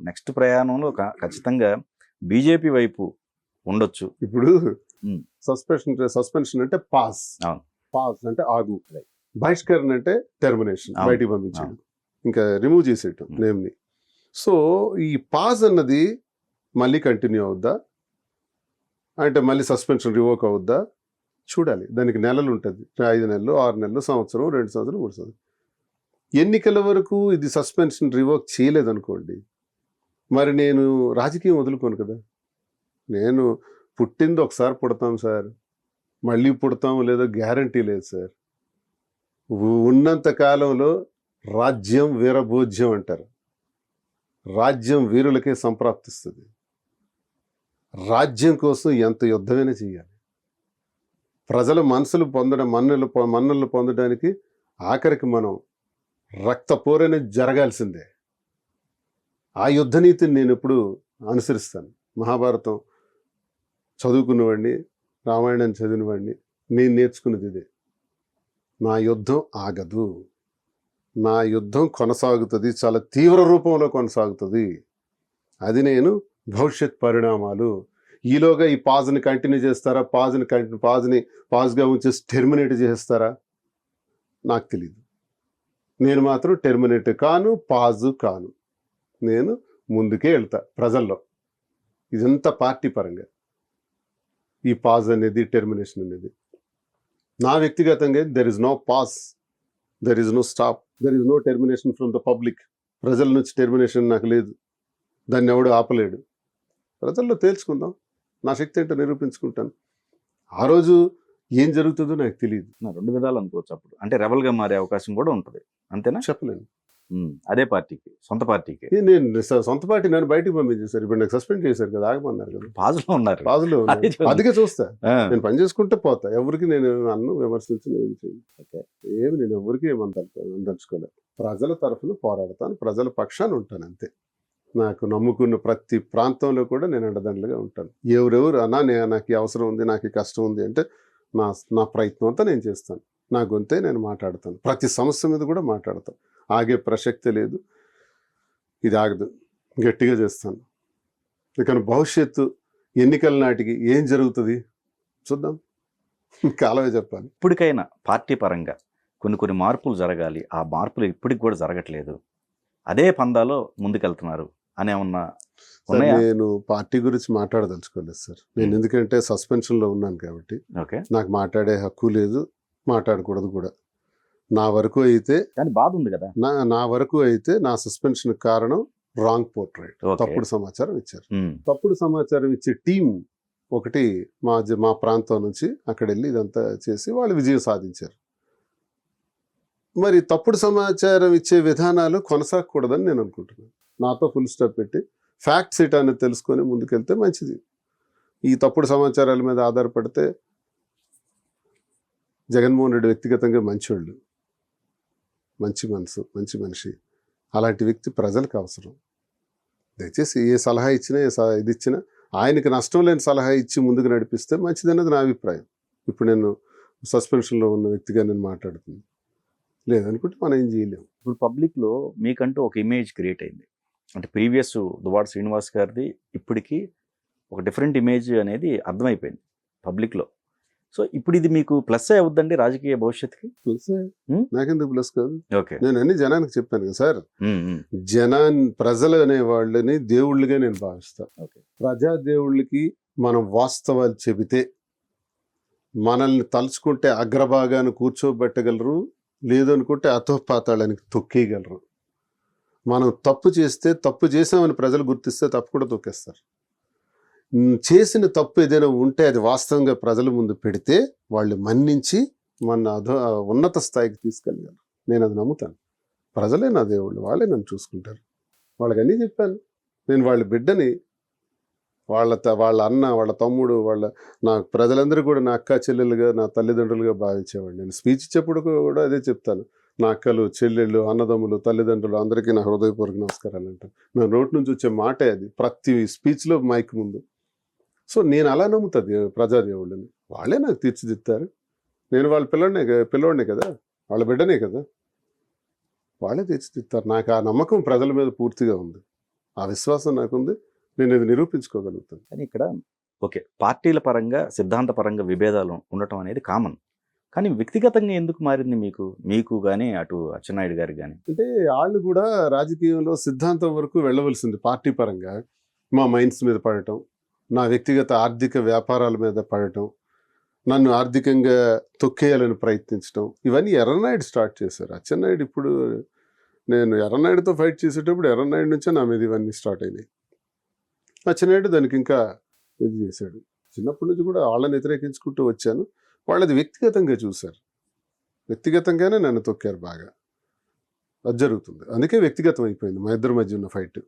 Next ప్రయాణంలో ఖచ్చితంగా BJP వైపు ఉండొచ్చు. ఇప్పుడు ఉమ్, సస్పెన్షన్ అంటే పాస్ అవును. అంటే ఆగు, బహిష్కరణ అంటే టెర్మినేషన్, అవును. బయటికి పంపించేయడం, ఇంకా రిమూవ్ చేసేయటం నేమ్ని. సో ఈ పాజ్ అన్నది మళ్ళీ కంటిన్యూ అవుద్దా అంటే మళ్ళీ సస్పెన్షన్ రివోక్ అవుద్దా చూడాలి. దానికి నెలలు ఉంటుంది, 5 నెలలు, 6 నెలలు, సంవత్సరం, 2 సంవత్సరాలు, 3 సంవత్సరాలు. ఎన్నికల వరకు ఇది సస్పెన్షన్ రివోక్ చేయలేదనుకోండి, మరి నేను రాజకీయం వదులుకోను కదా. నేను పుట్టింది ఒకసారి పుడతాం సార్, మళ్ళీ పుడతాం లేదో గ్యారంటీ లేదు సార్. ఉన్నంత కాలంలో రాజ్యం వీరభోజ్యం అంటారు. రాజ్యం వీరులకే సంప్రాప్తిస్తుంది. రాజ్యం కోసం ఎంత యుద్ధమైనా చేయాలి. ప్రజల మనసులు పొందడం, మన్నలు పొందడానికి ఆఖరికి మనం రక్తపోరనే జరగాల్సిందే. ఆ యుద్ధనీతిని నేను ఎప్పుడు అనుసరిస్తాను. మహాభారతం చదువుకున్నవాడిని, రామాయణం చదివినవాడిని, నేను నేర్చుకున్నది ఇదే. నా యుద్ధం ఆగదు, నా యుద్ధం కొనసాగుతుంది, చాలా తీవ్ర రూపంలో కొనసాగుతుంది. అది నేను భవిష్యత్ పరిణామాలు. ఈలోగా ఈ పాజ్ని కంటిన్యూ చేస్తారా, పాజ్గా ఉంచేసి టెర్మినేట్ చేస్తారా నాకు తెలియదు. నేను మాత్రం టెర్మినేట్ కాను, పాజు కాను. నేను ముందుకే వెళ్తా ప్రజల్లో. ఇదంతా పార్టీ పరంగా ఈ పాజ్ అనేది, టెర్మినేషన్ అనేది. నా వ్యక్తిగతంగా there is no pass, there is no stop, there is no termination from the public. ప్రజల నుంచి టెర్మినేషన్ నాకు లేదు, దాన్ని ఎవడు ఆపలేడు. ప్రజల్లో తేల్చుకుందాం, నా శక్తి ఏంటో నిరూపించుకుంటాను. ఆ రోజు ఏం జరుగుతుందో నాకు తెలియదు. 2 విధాలు అనుకోవచ్చు. అప్పుడు అంటే రెబల్గా మారే అవకాశం కూడా ఉంటుంది, అంతేనా? చెప్పలేను. అదే పార్టీకి, సొంత పార్టీకి. నేను సొంత పార్టీ నన్ను బయటికి పంపించేశారు. ఇప్పుడు నాకు సస్పెండ్ చేశారు కదా, ఆగమన్నారు కదా. పాజులో ఉన్నారు. పాజులో అదిగా చూస్తా. నేను పని చేసుకుంటే పోతా. ఎవరికి నేను అన్ను విమర్శించిన ఏం చేయను. ఏమి నేను ఎవరికి ఏమందలుచుకోలేదు. ప్రజల తరఫున పోరాడతాను, ప్రజల పక్షాన ఉంటాను అంతే. నాకు నమ్ముకున్న ప్రతి ప్రాంతంలో కూడా నేను అండదండలుగా ఉంటాను. ఎవరెవరు అన్నా నాకు ఈ అవసరం ఉంది, నాకు ఈ కష్టం ఉంది అంటే నా ప్రయత్నం అంతా నేను చేస్తాను. నా గొంతే నేను మాట్లాడతాను. ప్రతి సమస్య మీద కూడా మాట్లాడతాను. ఆగే ప్రసక్తే లేదు, ఇది ఆగదు, గట్టిగా చేస్తాను. ఇక భవిష్యత్తు ఎన్నికల నాటికి ఏం జరుగుతుంది చూద్దాం, కాలమే చెప్పాలి. ఇప్పటికైనా పార్టీ పరంగా కొన్ని మార్పులు జరగాలి, ఆ మార్పులు ఇప్పటికి కూడా జరగట్లేదు, అదే పందాలో ముందుకెళ్తున్నారు అని ఏమన్నా ఉన్నాయా? నేను పార్టీ గురించి మాట్లాడదలుచుకోలేదు సార్. నేను ఎందుకంటే సస్పెన్షన్లో ఉన్నాను కాబట్టి నాకు మాట్లాడే హక్కు లేదు, మాట్లాడకూడదు కూడా. నా వరకు అయితే, కానీ బాధ ఉంది కదా. నా వరకు అయితే నా సస్పెన్షన్ కారణం రాంగ్ పోర్ట్రేట్, తప్పుడు సమాచారం ఇచ్చారు. తప్పుడు సమాచారం ఇచ్చే టీం ఒకటి మా ప్రాంతం నుంచి అక్కడ వెళ్ళి ఇదంతా చేసి వాళ్ళు విజయం సాధించారు. మరి తప్పుడు సమాచారం ఇచ్చే విధానాలు కొనసాగకూడదని నేను అనుకుంటున్నాను. నాతో ఫుల్ స్టాప్ పెట్టి ఫ్యాక్ట్స్ ఇట్ అనేది తెలుసుకొని ముందుకెళ్తే మంచిది. ఈ తప్పుడు సమాచారాల మీద ఆధారపడితే జగన్మోహన్ రెడ్డి వ్యక్తిగతంగా మంచివాళ్ళు, మంచి మనసు, మంచి మనిషి. అలాంటి వ్యక్తి ప్రజలకు అవసరం. దయచేసి ఏ సలహా ఇచ్చినా, ఇది ఇచ్చినా ఆయనకి నష్టం లేని సలహా ఇచ్చి ముందుకు నడిపిస్తే మంచిదన్నది నా అభిప్రాయం. ఇప్పుడు నేను సస్పెన్షన్లో ఉన్న వ్యక్తిగా నేను మాట్లాడుతున్నాను. లేదనుకుంటే మనం ఏం చేయలేము. ఇప్పుడు పబ్లిక్లో మీకంటూ ఒక ఇమేజ్ క్రియేట్ అయింది. అంటే ప్రీవియస్ దువ్వాడ శ్రీనివాస్ గారిది ఇప్పటికీ ఒక డిఫరెంట్ ఇమేజ్ అనేది అర్థమైపోయింది పబ్లిక్లో. సో ఇప్పుడు ఇది మీకు ప్లస్ అవుద్దండి రాజకీయ భవిష్యత్తుకి? ప్లస్, నాకెందుకు ప్లస్ కాదు. ఓకే, నేను అన్ని జనానికి చెప్పాను కదా సార్. ప్రజలు అనే వాళ్ళని దేవుళ్ళుగా నేను భావిస్తాను. ప్రజా దేవుళ్ళకి మనం వాస్తవాలు చెబితే మనల్ని తలుచుకుంటే అగ్రభాగాన్ని కూర్చోబెట్టగలరు, లేదనుకుంటే అధోపాతాళానికి తొక్కేయగలరు. మనం తప్పు చేస్తే, తప్పు చేసామని ప్రజలు గుర్తిస్తే తప్పు కూడా తొక్కేస్తారు. చేసిన తప్పు ఏదైనా ఉంటే అది వాస్తవంగా ప్రజల ముందు పెడితే వాళ్ళు మన్నించి మన ఉన్నత స్థాయికి తీసుకెళ్ళగలరు. నేను అది నమ్ముతాను. ప్రజలే నా దేవుళ్ళు, వాళ్ళే నన్ను చూసుకుంటారు. వాళ్ళకి అన్నీ చెప్పాను. నేను వాళ్ళ బిడ్డని, వాళ్ళ అన్న, వాళ్ళ తమ్ముడు, నా ప్రజలందరూ కూడా నా అక్క చెల్లెలుగా, నా తల్లిదండ్రులుగా భావించేవాళ్ళు. నేను స్పీచ్ ఇచ్చేప్పుడు కూడా అదే చెప్తాను. నా అక్కలు, చెల్లెళ్ళు, అన్నదమ్ములు, తల్లిదండ్రులు అందరికీ నా హృదయపూర్వక నమస్కారాలు అంటాను. నా నోటి నుంచి వచ్చే మాటే అది ప్రతి స్పీచ్లో మైక్ ముందు. సో నేను అలా నమ్ముతుంది ప్రజాదేవుళ్ళని. వాళ్ళే నాకు తీర్చిదిద్దారు. నేను వాళ్ళ పిల్లోడినే కదా, వాళ్ళ బిడ్డనే కదా, వాళ్ళే తీర్చిదిద్దారు. నాకు ఆ నమ్మకం ప్రజల మీద పూర్తిగా ఉంది. ఆ విశ్వాసం నాకుంది. నేను ఇది నిరూపించుకోగలుగుతాను. కానీ ఇక్కడ ఓకే, పార్టీల పరంగా సిద్ధాంత పరంగా విభేదాలు ఉండటం అనేది కామన్. కానీ వ్యక్తిగతంగా ఎందుకు మారింది మీకు కానీ అటు అచ్చెన్నాయుడు గారికి కానీ? అంటే వాళ్ళు కూడా రాజకీయంలో సిద్ధాంతం వరకు వెళ్ళవలసింది పార్టీ పరంగా. మా మైండ్స్ మీద పడటం, నా వ్యక్తిగత ఆర్థిక వ్యాపారాల మీద పడటం, నన్ను ఆర్థికంగా తొక్కేయాలని ప్రయత్నించడం, ఇవన్నీ ఎర్రనాయుడు స్టార్ట్ చేశారు. అచ్చెన్నాయుడు ఇప్పుడు నేను ఎర్రనాయుడుతో ఫైట్ చేసేటప్పుడు ఎర్రనాయుడు నుంచే నా మీద ఇవన్నీ స్టార్ట్ అయినాయి. అచ్చెన్నాయుడు దానికి ఇంకా ఇది చేశాడు. చిన్నప్పటి నుంచి కూడా వాళ్ళని వ్యతిరేకించుకుంటూ వచ్చాను. వాళ్ళది వ్యక్తిగతంగా చూశారు. వ్యక్తిగతంగానే నన్ను తొక్కారు బాగా. అది జరుగుతుంది. అందుకే వ్యక్తిగతం అయిపోయింది మా ఇద్దరి మధ్య ఉన్న ఫైట్.